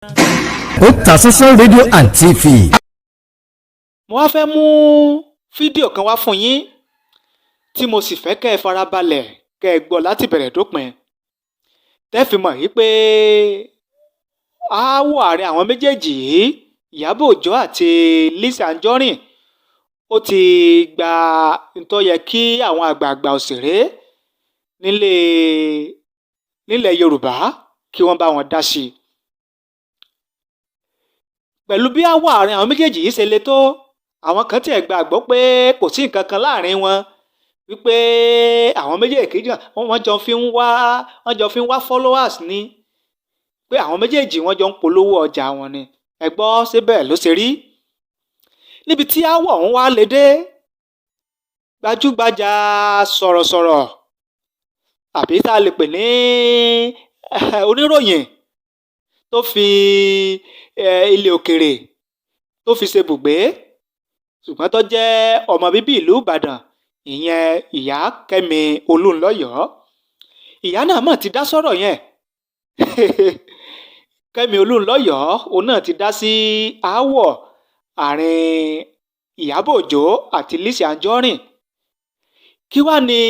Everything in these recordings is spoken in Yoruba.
Otasansan rédíò and TV. Mo wá fẹ́ mú fídíò kan wá fún yín tí mo sì fẹ́ kẹ́ ẹ farabalẹ̀ kẹ́ ẹ gbọ́ láti bẹ̀rẹ̀ dópin tẹ́ fi mọ̀ wípé aáwọ̀ àárín àwọn méjèèjì yìí Iyabo Ojo àti Lizzy Anjorin ó ti gba tó yẹ kí àwọn àgbààgbà òṣèré nílẹ̀ Yorùbá kí wọ́n bá wọn dá sí i. Pẹ̀lú bí aáwọ̀ àárín àwọn méjèèjì yìí ṣe le tó, àwọn kan tiẹ̀ gbàgbọ́ pé kò sí nǹkan kan láàrin wọn, wípé àwọn méjèèjì wọ́n jọ fi ń wá followers ni, pé àwọn méjèèjì wọ́n jọ ń polówó ọjà wọn ni. Ẹ gbọ́ síbẹ̀ ló ṣe rí. Níbi tí aáwọ̀ ọ̀hún wá le dé, gbajúgbajà sọ̀rọ̀sọ̀rọ̀ àbí tá a lè pè ní oníròyìn tó fi ilẹ̀ òkèrè tó fi ṣe bùgbé ṣùgbọ́n tó jẹ́ ọmọ bíbí ìlú Ìbàdàn, ìyẹn ìyá Kemi Olunloyo. Ìyá náà mọ̀ ti dá sọ̀rọ̀ yẹn Kemi Olunloyo òun náà ti dá sí aáwọ̀ àárín Iyabo Ojo àti Lizzy Anjorin. Kí wá ní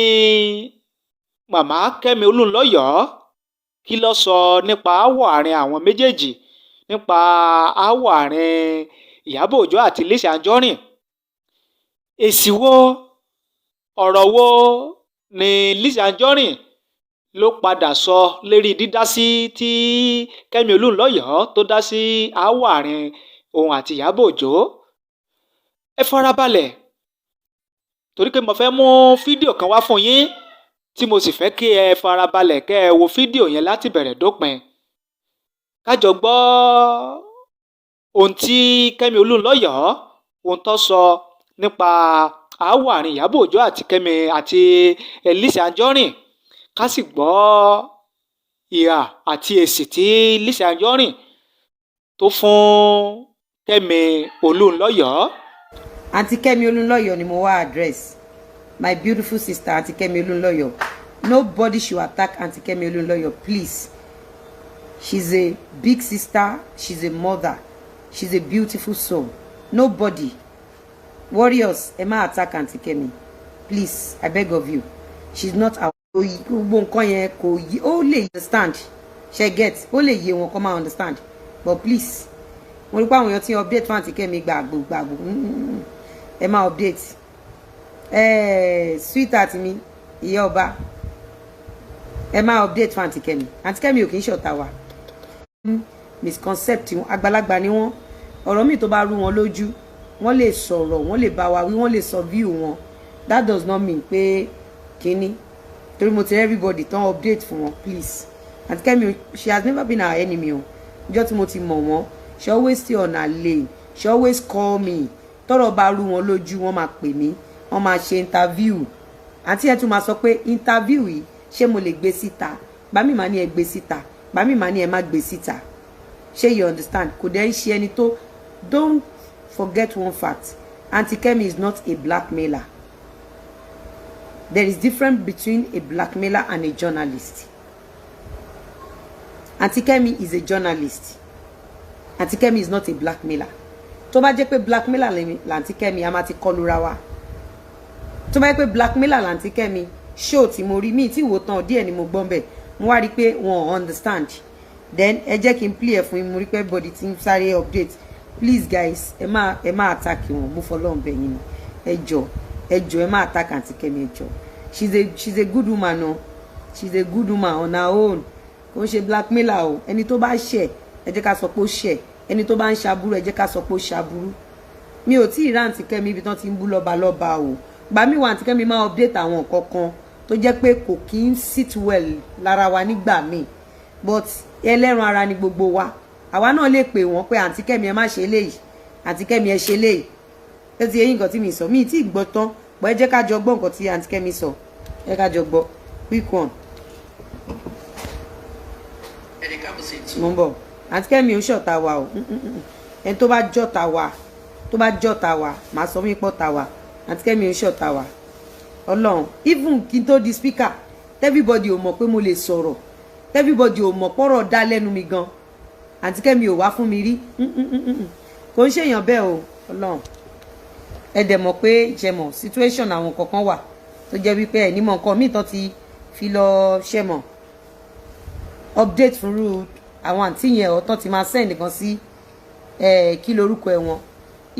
màmá Kemi Olunloyo kí ló sọ nípa aáwọ̀ àárín àwọn méjèèjì, nípa aáwọ̀ àárín Iyabo Ojo àti Lizzy Anjorin? Èsì wo, ọ̀rọ̀ wo ni Lizzy Anjorin ló padà sọ lérí dídásí tí Kemi Olunloyo tó dá sí aáwọ̀ àárín òun àti Iyabo Ojo? Ẹ farabalẹ̀ torí pé mo fẹ́ mú fídíò kan wá fún yín tí mo sì fẹ́ kí ẹ farabalẹ̀ kẹ́ ẹ wo fídíò yẹn láti bẹ̀rẹ̀ dópin. Ká jọ gbọ́ ohun tí Kemi Olunloyo ohun tó sọ nípa aáwọ̀ àárín Iyabo Ojo àti Lizzy Anjorin, ká sì gbọ́ ìhà àti èsì tí Lizzy Anjorin tó fún Kemi Olunloyo. Aunty Kemi Olunloyo ni mo wá address. My beautiful sister Aunty Kemi Olunloyo. Nobody should attack Aunty Kemi Olunloyo, please. She's a big sister, she's a mother, she's a beautiful soul. Nobody. Warriors, ẹ má attack Aunty Kemi. Please, I beg of you. She's not our gbogbo yẹn kò yí, ó lè understand. She get, ó lè yé wọn kó máa understand. But please, mo rí pé àwọn èèyàn tí update fún Aunty Kemi gbàgbó. Ẹ má update. Sweetheart mi, ìyá ọba. Ẹ má update fún Aunty Kemi. Aunty Kemi ò kì í ṣọ̀tá wa. Misconcept wọn, àgbàlagbà ni wọn. Ọ̀rọ̀ mi tó bá rú wọn lójú, wọ́n lè sọ̀rọ̀, wọ́n lè bá wa wí, wọ́n lè sọ view wọn. That does not mean pé kíní. Torí mo ti everybody tán update fún wọn, please. Aunty Kemi, she has never been our enemy o. Ọjọ́ tí mo ti mọ̀ wọ́n, she always stay on her lane. She always call me. Tọ́rọ̀ bá rú wọn lójú, wọ́n máa pè mí, wọ́n máa ṣe interview. Àǹtí ẹ̀ tún máa sọ pé interview yìí ṣé mo lè gbé síta? Bá mi máa ní ẹ gbé síta, bá mi máa ní ẹ má gbé síta. Ṣé you understand? Kò dẹ̀ ń ṣe ẹni tó. Don't forget one fact. Aunty Kemi is not a blackmailer. There is difference between a blackmailer and a journalist. Aunty Kemi is a journalist. Aunty Kemi is not a blackmailer. Tó bá jẹ́ pé blackmailer l'Aunty Kemi, a máa ti kọlu ra wa. Tó bá jẹ́ pé blackmailer l'Aunty Kemi, show tí mo rí mi tí wò tán díẹ̀ ni mo gbọ́ ńbẹ̀. Mo wá rí pé wọn understand. Then ẹ jẹ́ kí n play ẹ̀ fún yín, mo rí pé body tí ń sáré update. Please guys, ẹ má attack wọn, mo fọlọ́run bẹ̀ yín ni. Ẹ jọ̀ọ́ ẹ má attack Aunty Kemi, ẹ jọ̀ọ́. She's a good woman, no. She's a good woman on her own. Kò ṣe blackmailer o. Ẹni tó bá ṣẹ̀, ẹ jẹ́ ká sọ pé ó ṣẹ̀. Ẹni tó bá ń ṣaburú, ẹ jẹ́ ká sọ pé ó ṣaburú. Mi ò tí ì rá Aunty Kemi ibi tán ti ń bú lọ́ba o. Gbà mí wá Aunty Kemi máa update àwọn nǹkan kan tó jẹ́ pé kò kí ń sit well lára wa nígbà míì. But ẹlẹ́ran ara ni gbogbo wa. Àwa náà lè pè wọ́n pé Aunty Kemi ẹ má ṣe léyìí, Aunty Kemi ẹ ṣe léyìí. Ẹ ti yẹn nǹkan tí mi sọ, mi tí gbọ́ tán, bọ́ ẹ jẹ́ ká jọ gbọ́ nǹkan tí Aunty Kemi sọ. Ẹ ká jọ gbọ́. Quick one. Mo ń bọ̀. Aunty Kemi ò ṣọ̀tá wa o. Ẹni tó bá jọ̀tá wa, màá sọ mí pọ̀ tá wa. Aunty Kemi ò ṣọ̀tá wa. Ọlọ́run, even kí n tó di speaker, everybody ò mọ̀ pé mo lè sọ̀rọ̀. Everybody ò mọ̀ pọ̀rọ̀ dá lẹ́nu mi gan. àǹtí Kẹ́mi ò wá fún mi rí kò ń ṣèyàn bẹ́ẹ̀ o Ọlọ́run ẹ dẹ̀ mọ̀ pé jẹmọ̀ situation àwọn kankan wà tó jẹ́ wípé ẹ̀ ní mọ̀ nǹkan míì tán ti fi lọ ṣẹmọ̀ update fúnrú àwọn àǹtí yẹn ọ̀tán ti máa send nǹkan sí kí lorúkọ ẹ̀ wọn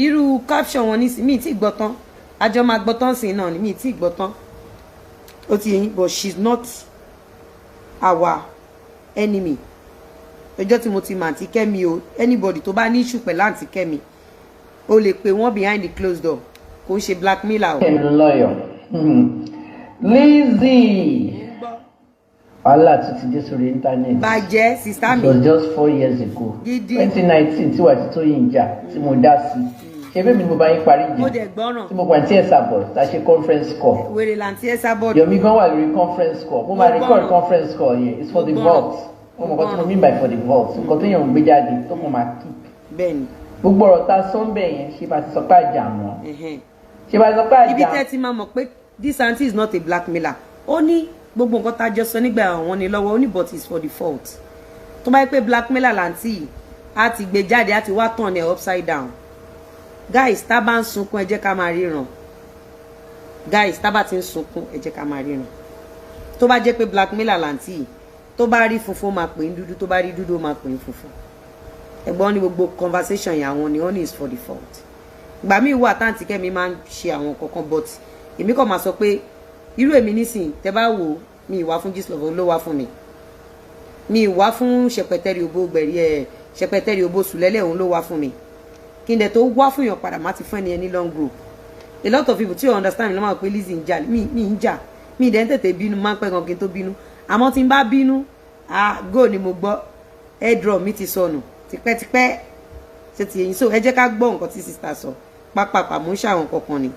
irú caption wọn nísìnyí mi tí gbọ́ tán àjọ máa gbọ́ tán sí náà ni mi tí gbọ́ tán ó ti yẹn but she's not our enemy ọjọ́ tí mo ti mọ̀ àǹtí Kẹ́mi o anybody tó bá ní issue pẹ̀lú àǹtí Kẹ́mi o lè pè wọ́n behind the closed door kò ń ṣe blackmailer o. Kemi Olunloyo Lizzy wàhálà tún ti dé sórí internet. bàjẹ́ sista mi. it was just 4 years ago. gidi 2019 tí wàá ti tó yìí ń jà tí mo dá sí ṣe bẹ́ẹ̀ mi ni mo bá yín parí jù. mo dẹ̀ gbọ́ràn. tí mo pa àǹtí ẹ̀sà bọ̀ tá a ṣe conference call. wèrè làǹtí ẹ̀sà bọ̀. Yomi gan wà lórí conference call mo máa record conference call yẹn it's for the vault. mo mọ̀ kọ́ tí mo mean by for the vault nǹkan tó yàn ń gbé jáde tó mo máa keep. bẹ́ẹ̀ni. gbogbo ọ̀rọ̀ ta sọ́ńbẹ̀ yẹn ṣe bá ti sọ pé àjà wọn. ṣe bá ti sọ pé àjà. ibi tẹ́ ti máa mọ̀ pé this aunty is not a blackmailer ó ní gbogbo nǹkan tá a jọ sọ nígbà àwọn ni lọ́wọ́ ó ní but it's for the fault tó bá yẹ pé blackmailer làǹtí á ti gbé jáde á ti wá tàn ẹ̀ upside down guys tá bá ń sunkún ẹ jẹ́ ká máa ríran guys tá bá ti ń sunkún ẹ jẹ́ ká máa ríran tó bá jẹ́ pé blackmailer làǹtí tó bá rí funfun máa pè ń dúdú tó bá rí dúdú máa pè ń funfun ẹ̀gbọ́n ní gbogbo conversation yẹn àwọn ni only is for the fault ìgbà míì wà táǹtì Kẹ́mi máa ń ṣe àwọn kankan but èmi kàn máa sọ pé irú èmi nísìn tẹ́ bá wò mi ìwà fún Gistlover ló wá fún mi ìwà fún ṣẹpẹtẹrì òbó gbẹ̀rí ṣẹpẹtẹrì òbó sùlẹ́lẹ̀ òun ló wá fún mi kí n dẹ̀ tó wá fún yàn padà má ti fún ẹni ẹni long group a lot of people tí you understand ló máa pé Lizzy ń jà mi ń jà mi ìdẹ́ ń tètè bínú máa ń pẹ́ gan kí n tó bínú àmọ́ tí n bá bínú go ni mo gbọ́ airdrop mi ti sọnù tipẹ́tipẹ́ ṣe ti yẹn so ẹ jẹ́ ká gbọ́ nǹkan tí sista sọ pápápá mò ń ṣàwọn kankan ni.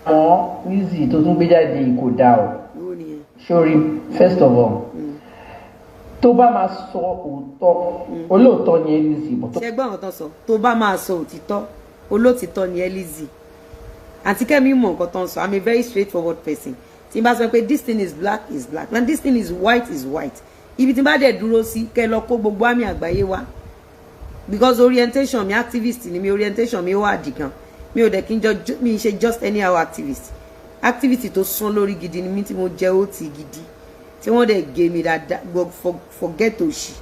àwọn Lizzy tó tún gbé jáde kò dáa o sórí first of all tó bá máa sọ òótọ́ olóòótọ́ ni Lizzy. ṣe gbọ́ àwọn tó sọ tó bá máa sọ òtítọ́ olóòtítọ́ ni Lizzy àǹtí Kẹ́mi mọ̀ nǹkan tó ń sọ I'm a very straightforward person tí n bá sọ pé this thing is black and this thing is white ibi tí n bá dẹ̀ dúró sí kẹ́ lọ kó gbogbo àmì àgbáyé wá because orientation mi activist ni mi orientation mi ó wà dì gan mi ò dẹ̀ kí n jọ mi ṣe just anyhow activity tó sán lórí gidi ni mi tí mo jẹ́ ó ti gidi tí wọ́n dẹ̀ gé mi dáadáa forget òṣì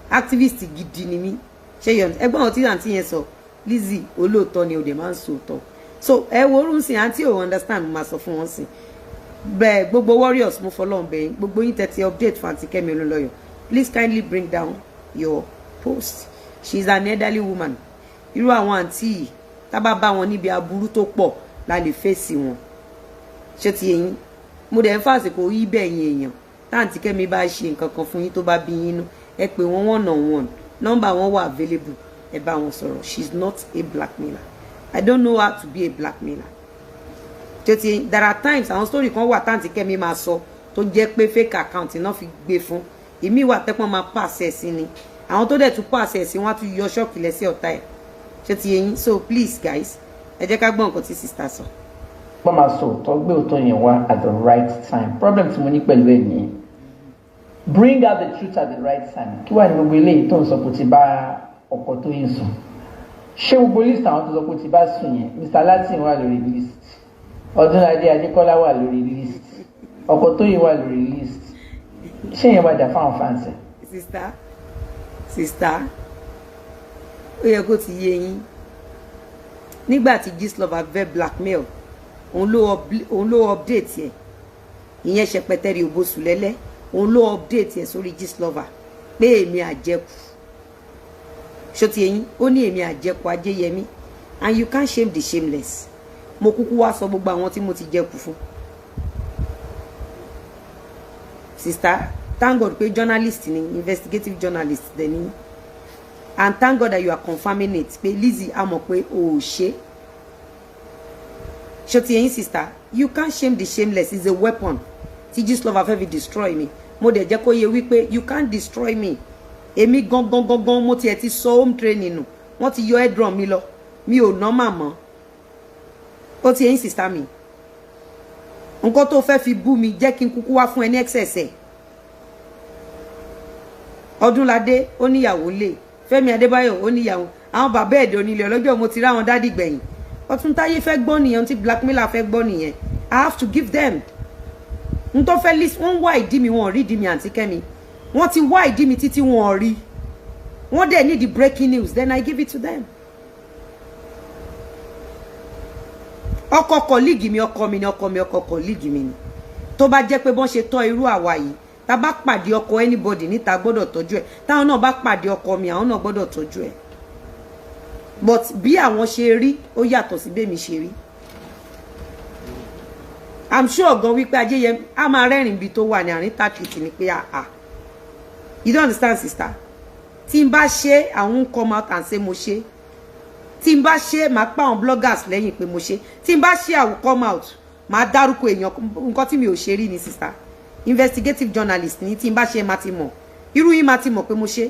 activist gidi ni mi ṣe yọ̀ ẹgbọ́n ọtí àǹtí yẹn sọ Lizzy olóòótọ́ ni òde máa ń sòótọ́ so ẹ wo orun sí àǹtí ò understand mo máa sọ fún wọn sí bẹ́ẹ̀ gbogbo warriors mo fọlọ́n bẹ́ẹ̀ gbogbo yín tẹ́tí update fún àǹtí Kẹ́mi Olunloyo please kindly bring down your post she is an elderly woman irú àwọn àǹtí yìí tábà bá wọn níbi aburú tó pọ̀ la lè fèsì wọn ṣé ti yẹn mo dẹ̀ ń fàsìkò yí bẹ́ẹ̀ yẹn èèyàn táǹtí Kẹ́mi bá ṣe nǹkan kan fún yín tó bá bí yín nú ẹ pè wọ́n one-on-one nọ́mbà wọn wà available ẹ bá wọn sọ̀rọ̀ she is not a blackmailer I don't know how to be a blackmailer tètè there are times àwọn story kan wà táǹtí Kẹ́mi máa sọ tó jẹ́ pé fake account náà fi gbé fún èmi wà tẹ́pọ́n máa pàṣẹ sí ni àwọn tó dẹ̀ tún pàṣẹ sí wọn á tún yọ ṣọ́ọ̀kì lẹ́sẹ̀ ọ̀tá ẹ̀ ṣé ti yẹn so please guys ẹ jẹ́ ká gbọ́ nǹkan tí sister sọ. wọ́n máa sọ òótọ́ gbé òótọ́ yẹn wá at the right time problem tí mo ní pẹ̀lú ẹ̀ nìyẹn bring out the truth at the right time kí wàá ní gbogbo eléyìí tó ń sọ pé ti bá ọkọ tó yín sùn ṣé gbogbo list àwọn tó sọ pé ti bá sùn yẹn Mr. Latin wà lórí list Ọdúnladé Adékọ́lá wà lórí list ọkọ tó yín wà lórí list ṣé yẹn wà dà fáwọn fans ẹ. sista ó yẹ kó ti yé yín nígbà tí Gistlover fẹ́ blackmail òun ló update ẹ̀ ìyẹn ṣẹpẹtẹrì òbosùlẹ́lẹ́ òun ló update ẹ̀ sórí Gistlover pé èmi àjẹkù ṣó ti yẹn ó ní èmi àjẹkù Ajéyẹmí and you can't shame the shameless mo kúkú wá sọ gbogbo àwọn tí mo ti jẹkù fún sister thank God pé journalist ni investigative journalist dẹ̀ ni and thank God that you are confirming it pé Lizzy a mọ̀ pé o ò ṣe ṣó ti yẹn sister you can't shame the shameless is a weapon tí Gistlover fẹ́ fi destroy me mo dẹ̀ jẹ́ kó yẹ wípé you can't destroy me èmi gangan mo tiẹ̀ ti sọ home training nù wọ́n ti yọ airdrop mi lọ mi ò ná màmá ó ti yẹn sister mi nǹkan tó fẹ́ fi bú mi jẹ́ kí n kúkú wá fún ẹ ní excess ẹ̀ Ọdúnládé ó níyàwó lé Fẹ́mi Adébáyọ̀ ó níyàwó àwọn bàbá ẹ̀dẹ̀ onílé ọlọ́jọ́ mo ti rí àwọn dádì gbẹ̀yìn Ọ̀túntáyé fẹ́ gbọ́ nìyẹn tí blackmailer fẹ́ gbọ́ nìyẹn I have to give them n tó fẹ́ list wọ́n wá ìdí mi wọ́n rí ìdí mi àǹtí Kẹ́mi wọ́n ti wá ìdí mi títí wọ́n rí wọ́n dẹ̀ need the breaking news then I give it to them. Ọkọ colleague mi ọkọ mi ni ọkọ mi ọkọ colleague mi ni tó bá jẹ́ pé bọ́n ṣe tọ́ irú àwa yìí tá bá pàdé ọkọ anybody níta gbọ́dọ̀ tọ́jú ẹ̀ táwọn náà bá pàdé ọkọ mi àwọn náà gbọ́dọ̀ tọ́jú ẹ̀ but bí àwọn ṣe rí ó yàtọ̀ sí bẹ́ẹ̀ mi ṣe rí I'm sure gan wípé Ajéyẹmí a máa rẹ́rìn bí tó wà ní àárín tàkìtì ni pé you don't understand sister tí n bá ṣe àwọn come out and say mo ṣe tí n bá ṣe máa pa àwọn bloggers lẹ́yìn pé mo ṣe tí n bá ṣe àwọn come out máa dárúkọ èèyàn nǹkan tí mi ò ṣe rí ni sister investigative journalist ni tí n bá ṣe máa ti mọ̀ irú yìí máa ti mọ̀ pé mo ṣe.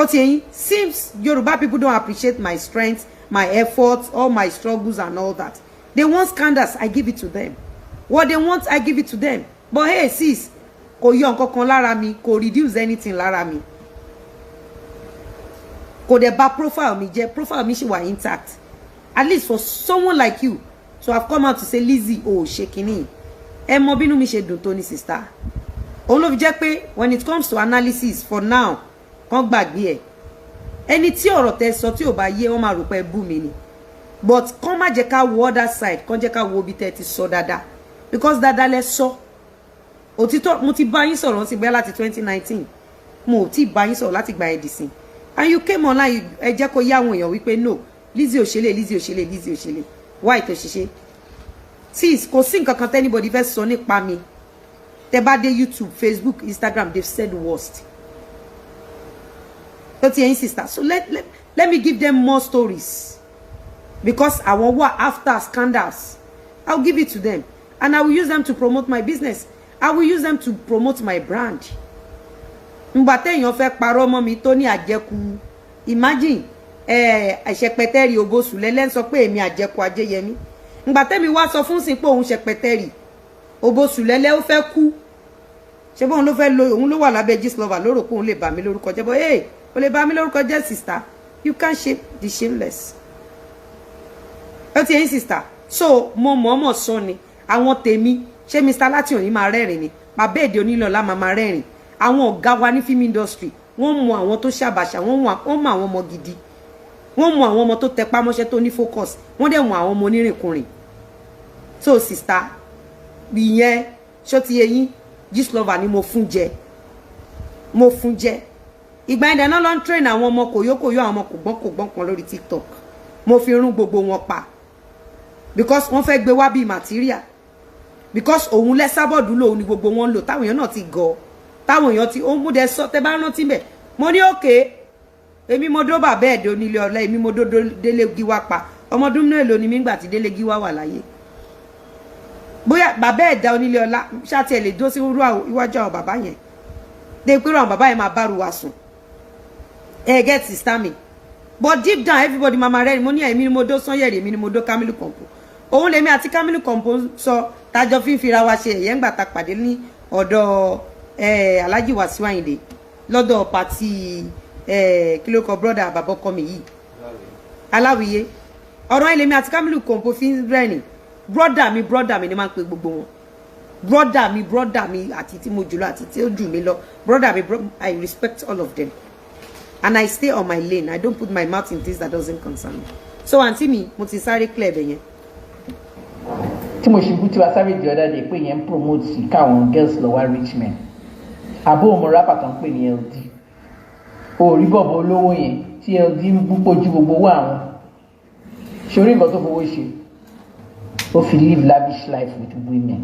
Ó ti yín seems Yoruba people don't appreciate my strength my efforts all my struggles and all that they want scandals I give it to them what they want I give it to them but hey sis kò yọ nǹkan kan lára mi kò reduce anything lára mi kò dẹ̀ bà profile mi jẹ́ profile mi ṣì wà intact at least for someone like you to have come out to say Lizzy o ṣe kinní ẹ mọ bínú mi ṣe dùn tó ní sister òun ló fi jẹ́ pé when it comes to analysis for now kàn gbàgbé ẹ̀ ẹni tí ọ̀rọ̀ tẹ́ sọ tí ò bá yé wọ́n máa rò pé bú mi ni but kàn má jẹ́ ká wo other side kàn jẹ́ ká wo bí tẹ́ ti sọ dáadáa because dáadáa lẹ sọ òtítọ́ mo ti bá yín sọ̀rọ̀ sí bẹ́ẹ̀ láti 2019 mo ti bá yín sọ̀rọ̀ láti gba ẹ̀dìsìn and you came online ẹ jẹ́ kó yá àwọn èèyàn wípé no Lizzy òṣèlè Lizzy òṣèlè Lizzy òṣèlè why tó ṣiṣẹ́ sis kò sí nǹkan kan tẹ́ anybody fẹ́ sọ nípa mi tẹ́ bá dé YouTube Facebook Instagram they've said worst. Sister, so let me give them more stories because I want what after scandals I'll give it to them and I will use them to promote my business I will use them to promote my brand. Ngbà téèyàn fẹ́ parọ́ mọ́ mi tó ní àjẹkù imagine ṣẹpẹtẹrì Obosu lẹ́lẹ́ sọ pé èmi àjẹkù Ajéyẹmí ngbà tẹ́mi wá sọ fún sin pé òun ṣẹpẹtẹrì Obosu lẹ́lẹ́ ó fẹ́ kú ṣé bóun ló fẹ́ lo òun ló wà lábẹ́ Gistlover ló rò pé òun lè bà mí lórúkọ jẹ́ bọ́ o lè bà mí lórúkọ jẹ́ sister you can't shame the shameless. Ó ti yín sister so mo mọ̀ọ́mọ̀ sọ ni àwọn tèmi ṣé Mr. Láti òní máa rẹ́rìn ni bàbá èdè onílọ́lá máa rẹ́rìn àwọn ọ̀gá wa ní film industry wọ́n mọ àwọn tó ṣàbàṣà wọ́n mọ àwọn ọmọ gidi wọ́n mọ àwọn ọmọ tó tẹpá mọ́ṣẹ́ tó ní focus wọ́n dẹ̀ mọ àwọn ọmọ onírìnkùnrin so sister ìyẹn ṣó ti yé yín Gistlover ni mo fún jẹ ìgbà ẹ̀dẹ̀ náà ló ń train àwọn ọmọ kòyókòyó àwọn ọmọ kògbọ́n kan lórí TikTok mo fi rún gbogbo wọn pa because wọ́n fẹ́ gbé wá bí material because òun lẹ́sàbọ̀dù lòun ni gbogbo wọn lò táwọn èèyàn náà ti gọ̀ táwọn èèyàn ti ó mú dẹ sọ tẹ bá rántí bẹ̀ mo ní òkè èmi mo dó bàbá ẹ̀dẹ̀ onílé ọlá èmi mo dó Délé Gíwá pa ọmọdún mélòó ni mí gbà tí Délé Gíwá wà láyé bóyá bàbá ẹ̀dá onílé ọlá ṣáàtì ẹ̀ lè dó sí iwájú àwọn bàbá yẹn dé pé àwọn bàbá yẹn máa bá ru wa sùn get sister mi but deep down everybody mama rẹ mo ní èmi ni mo dó Sanyẹ̀rì èmi ni mo dó Kamilu Kompo òun lèmi àti Kamilu Kompo sọ tájọ fi ń fira wa ṣe ẹ̀yẹ́ ńgbà tá pàdé ní ọ̀dọ̀ Alhaji Wasiu Ayinde lọ́dọ̀ pàtí kílókọ brother àbàbọ́kọ mi yìí Aláwìyé ọ̀rọ̀ ilé mi àti Kamilu Kompo fi ń rẹ́rìn brother mi ni máa ń pe gbogbo wọn brother mi àti tí mo jùlọ àti tí ó jù mí lọ brother mi I respect all of them and I stay on my lane I don't put my mouth in things that doesn't concern me so àǹtí mi mo ti sáré clear bẹ̀ yẹn. tí mo ṣe bú tí wàá sáré di ọ̀dà dé pé yẹn ń promote káwọn girls lọ wá rich men àbó òun rápà tó ń pè ní LD orí bọ̀bọ̀ olówó yẹn tí LD ń púpọ̀ ju gbogbo owó àwọn ṣorí nǹkan tó fowó ṣe ó fi live lavish life with women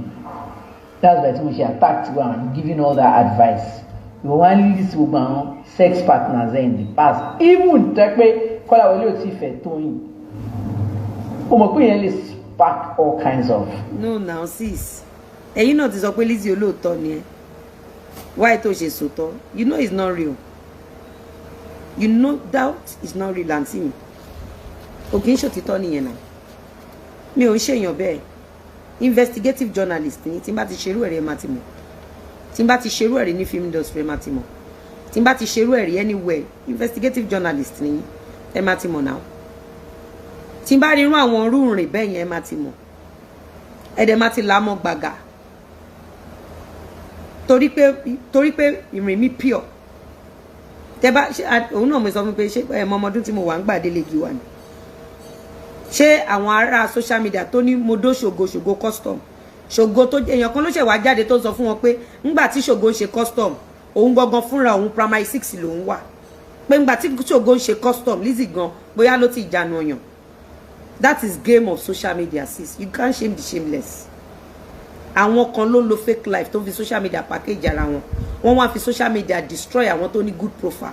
that's why tí mo ṣe attack tiwa and giving all that advice ìwọ wá ń list gbogbo àwọn sex partners in the past even tẹ́ pé Kọ́láwọlé ò tí fẹ́ tó yìn ó mọ̀ pé yẹn lè spark all kinds of. no now sis ẹ̀yin náà ti sọ pé Lizzy olóòótọ́ ni ẹ why tó ṣe sòótọ́ you know it's not real you know doubt is not real àǹtí mi o kì í ṣòtítọ́ nìyẹn náà mi ò ń ṣèyàn bẹ́ẹ̀ investigative journalist ni tí n bá ti ṣerú ẹ̀rẹ́ máa ti mọ̀ tí n bá ti ṣerú ẹ̀rí ní film industry ẹ máa ti mọ̀ tí n bá ti ṣerú ẹ̀rí anywhere investigative journalist ni ẹ máa ti mọ̀ náà tí n bá rí irú àwọn rúùrìn bẹ́ẹ̀ yẹn ẹ máa ti mọ̀ ẹ dẹ̀ máa ti là mọ́ gbàgà torí pé ìrìn mi pure tẹ bá òun náà mo sọ fún pé ṣé ẹ mọ ọmọdún tí mo wà ń gbà délé gi wà ní ṣé àwọn ará social media tó ní mo dó ṣògo custom ṣògo tó èèyàn kan ló ṣẹ̀ wá jáde tó sọ fún wọn pé ńgbà tí ṣògo ń ṣe custom òun gangan fúnra òun primary 6 lòun wà pé ńgbà tí ṣògo ń ṣe custom Lizzy gan bóyá ló ti ìjánu ọyàn. That is game of social media, sis. You can't shame the shameless. Àwọn kan ló lo fake life tó fi social media package ara wọn. Wọ́n wá fi social media destroy àwọn tó ní good profile.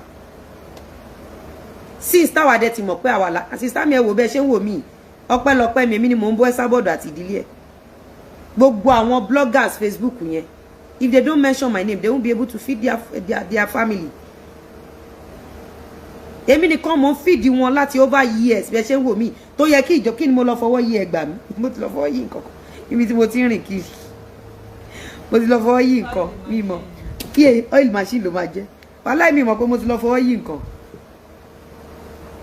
Sis táwa dẹ̀ ti mọ̀ pé àwa la sister mi ẹ wò bẹ́ẹ̀ ṣe ń wò mí. Ọpẹ́lọpẹ́ mi èmi ni mò ń bọ́ Esabod àti ìdílé ẹ̀. Gbogbo àwọn bloggers Facebook yẹn, if they don't mention my name, they won't be able to feed their family. Èmi nìkan mo feed wọn láti over years bẹ́ẹ̀ ṣe ń wò mí tó yẹ kí ìjọ kí ni mo lọ fọwọ́ yí ẹgbà mi mo ti lọ fọwọ́ yí nǹkan ibi tí mo ti rìn kiri mo ti lọ fọwọ́ yí nǹkan mi mọ̀ kí oil machine ló máa jẹ́ wàhálà mi mọ̀ pé mo ti lọ fọwọ́ yí nǹkan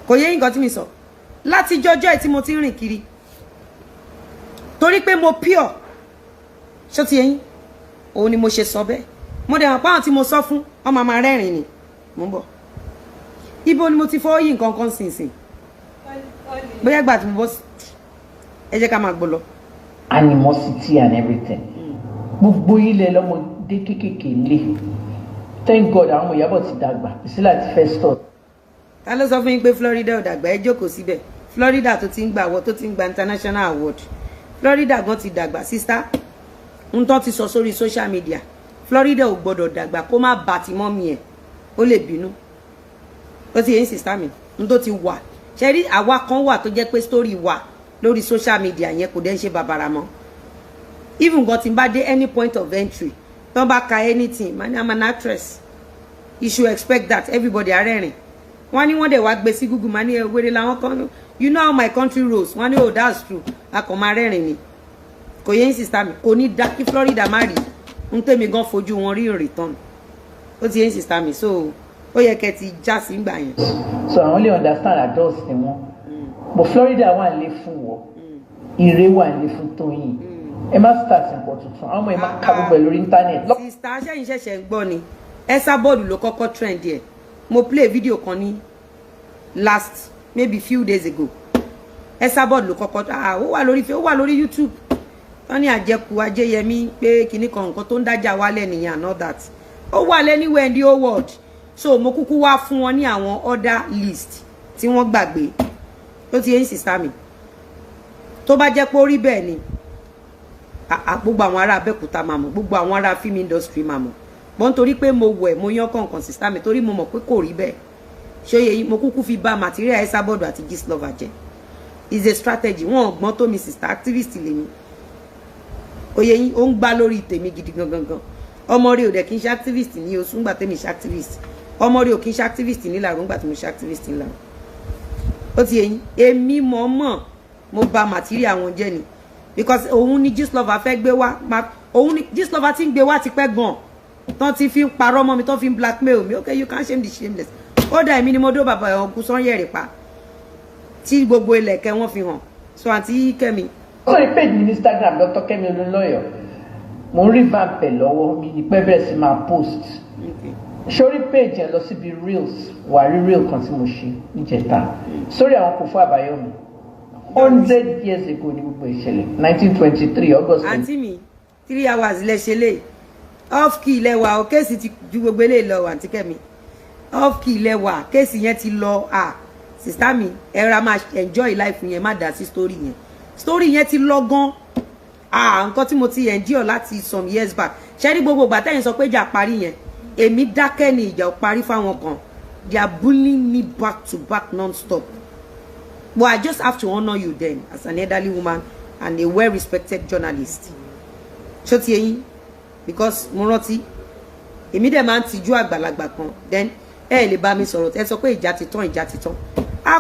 kò yé nǹkan tí mi sọ láti jọjọ́ tí mo ti rìn kiri torí pé mo pure ṣó ti yẹn òun ni mo ṣe sọ bẹ́ẹ̀ mo dẹ̀ mọ̀ pé àwọn tí mo sọ fún ọmọ máa rẹ́rìn ni mo ń bọ̀ ibo ni mo ti fọwọ́ yí nǹkan kan sìnsìn bóyá gbà tí mo bọ́ ẹ jẹ́ ká máa gbọ́ lọ. Animosity and everything gbogbo ilẹ̀ lọ́mọdé kékèké lé thank God àwọn Ìyábọ̀ ti dàgbà ìsílẹ̀ àti first thought. ta ló sọ fún yín pé Florida ò dàgbà ẹ jókòó síbẹ̀ Florida tó ti ń gba award tó ti ń gba international award Florida gan ti dàgbà sister ń tán ti sọ sórí social media Florida ò gbọdọ̀ dàgbà kó má bà ti mọ́mí ẹ̀ ó lè bínú ó ti yẹn sister mi ń tó ti wà ṣe rí àwa kan wà tó jẹ́ pé story wà lórí social media yẹn kò dẹ́ ń ṣe bàbàrà mọ́ even gan tí n bá dé any point of entry tán bá ka anything man I'm an actress you should expect that everybody arẹ́rìn wọ́n ní wọ́n dẹ̀ wá gbé sí Google man ní ewéré làwọn kan you know how my country rolls wọ́n ní oh that's true a kàn máa rẹ́rìn ni kò yẹn sister mi kò ní dá kí Florida má rí ń tèmi gan fojú wọn rí return ó ti yẹn sister mi so ó yẹ kẹ́ ti já sí ngbà yẹn. So I only understand adults ni wọn but Florida wà lè fún wọ ire wà lè fún Tóyìn ẹ má start nǹkan tuntun àwọn ọmọ ẹ má ka gbogbo ẹ lórí internet. sista ṣẹ́yìn ṣẹ̀ṣẹ̀ ń gbọ́ ni Esabod ló kọ́kọ́ trend yẹ mo play video kan ní last maybe few days ago Esabod ló kọ́kọ́ ó wà lórí YouTube wọ́n ní àjẹkù Ajéyẹmí pé kinní kan nǹkan tó ń dájà wálẹ̀ nìyẹn and all that ó wà anywhere in the whole world so mo kúkú wá fún wọn ní àwọn order list tí wọ́n gbàgbé tó ti yẹn sister mi tó bá jẹ́ pé ó rí bẹ́ẹ̀ ni gbogbo àwọn ará Abẹ́òkúta máa mọ̀ gbogbo àwọn ará film industry máa mọ̀ bọ́n nítorí pé mo wẹ̀ mo yán kọ̀ọ̀kan sister mi torí mo mọ̀ pé kò rí bẹ́ẹ̀ ṣóyè yìí mo kúkú fi bá material Esabod àti Gistlover jẹ́ is a strategy wọn ò gbọ́n tó mi sister activist lèmi oyè yín ó ń gbá lórí tèmi gidi gangan ọmọ rẹ̀ ò dẹ̀ kí n ṣe activist ní oṣù ńgbà tèmi ṣe activist ọmọ rẹ̀ ò kí n ṣe activist ní Ìlàró ńgbà tí mo ṣe activist ní Ìlàró ó ti yẹn èmi mọ̀ mo bà material wọn jẹ́ ni because òun ni Gistlover fẹ́ gbé wá òun ni Gistlover ti ń gbé wá ti pẹ́ gan tán ti fi ń parọ́ mọ́ mi tán fi ń blackmail mi okay you can't shame the shameless ó dà èmi ni mo dó bàbá ọkùn Sanyẹ̀rì pa tí gbogbo ilẹ̀kẹ̀ wọn fi hàn so àǹtí Kẹ́mi. sórí page mi ní Instagram Dr. Kemi Olunloyo mo ń rí vampẹ̀ lọ́wọ́ mi ní pẹ́ bẹ̀rẹ̀ sí máa post sórí page yẹn lọ síbi reels wà rí reel kan tí mo ṣe níjẹta sórí àwọn kò fún Àbáyọ̀mí 100 years ago ní gbogbo ìṣẹ̀lẹ̀ 1923 August. àǹtí mi 3 hours lẹ́ṣẹ̀ lé off key lẹ́wà o kéèsì ti ju gbogbo eléyìí lọ àǹtí Kẹ́mi off key lẹ́wà kéèsì yẹn ti lọ sista mi ẹ ra máa enjoy life yẹn má dá sí story yẹn ti lọ gan nǹkan tí mo ti endure láti some years back ṣe rí gbogbo ìgbà tẹ́yìn sọ pé ìjà parí yẹn èmi dákẹ́ ni ìjà ò parí fáwọn kan they are bullying me back to back non-stop but I just have to honor you then as an elderly woman and a well-respected journalist ṣó ti yẹn because mo rántí èmi dẹ̀ máa ń tijú àgbàlagbà kan then ẹ lè bá mi sọ̀rọ̀ ẹ sọ pé ìjà ti tán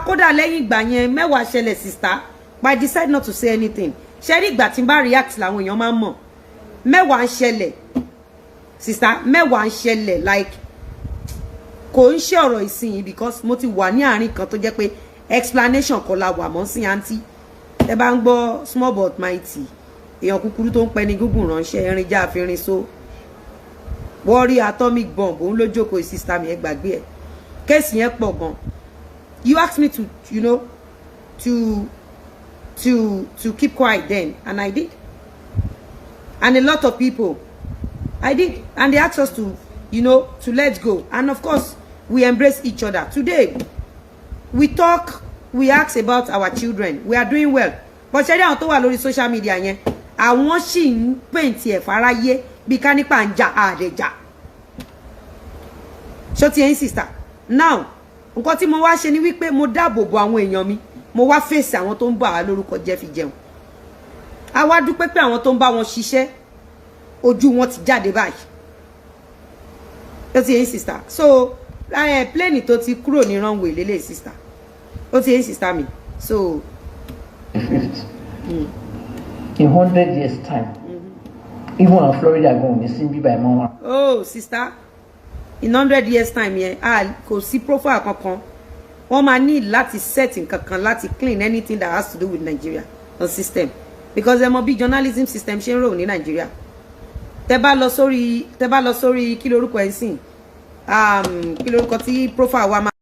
kódà lẹ́yìn ìgbà yẹn mẹ́wàá ṣẹlẹ̀ sister but I decide not to say anything ṣe rí ìgbà tí n bá react làwọn èèyàn máa ń mọ̀ mẹ́wàá ń ṣẹlẹ̀ sister mẹ́wàá ń ṣẹlẹ̀ like kò ń ṣe ọ̀rọ̀ ìsìn because mo ti wà ní àárín kan tó jẹ́ pé explanation kan la wà mọ́ sí àǹtí ẹ bá ń gbọ́ small but mighty èèyàn kúkúrú tó ń pẹ́ ní gúngùn ránṣẹ́ ẹrin já àfihàn so wọ́n rí atomic bomb òun ló jókòó sister mi ẹ gbàgbé ẹ̀ kéèsì yẹn pọ̀ gan you asked me to you know to keep quiet then and I did and a lot of people I did and they asked us to you know to let go and of course we embrace each other today we talk we ask about our children we are doing well but ṣe rí àwọn tó wà lórí social media yẹn àwọn sì ń paint ẹ̀ fáráyé bí ká nípa ń jà àdẹ̀jà ṣó ti yẹn sister now nǹkan tí mo wá ṣe ni wípé mo dáàbò bo àwọn èèyàn mi mo wá fèsì àwọn tó ń bà wá lórúkọ jẹ́ fi jẹun a wá dúpẹ́ pé àwọn tó ń bá wọn ṣiṣẹ́ ojú wọn ti jáde báyìí ó ti yẹn sister so plane tó ti kúrò ní runway lélẹ̀ sister ó ti yẹn sister mi so. In 100 years time even on Florida go ní sí bí by mama. Oh sister in 100 years time yẹn kò sí profile kankan wọ́n máa need láti set nǹkankan láti clean anything that has to do with Nigeria the system because ẹ mọ̀ bí journalism system ṣe ń rò ní Nigeria tẹ́ bá lọ sórí kí lorúkọ ẹ̀ sìn kí lorúkọ tí profile wa máa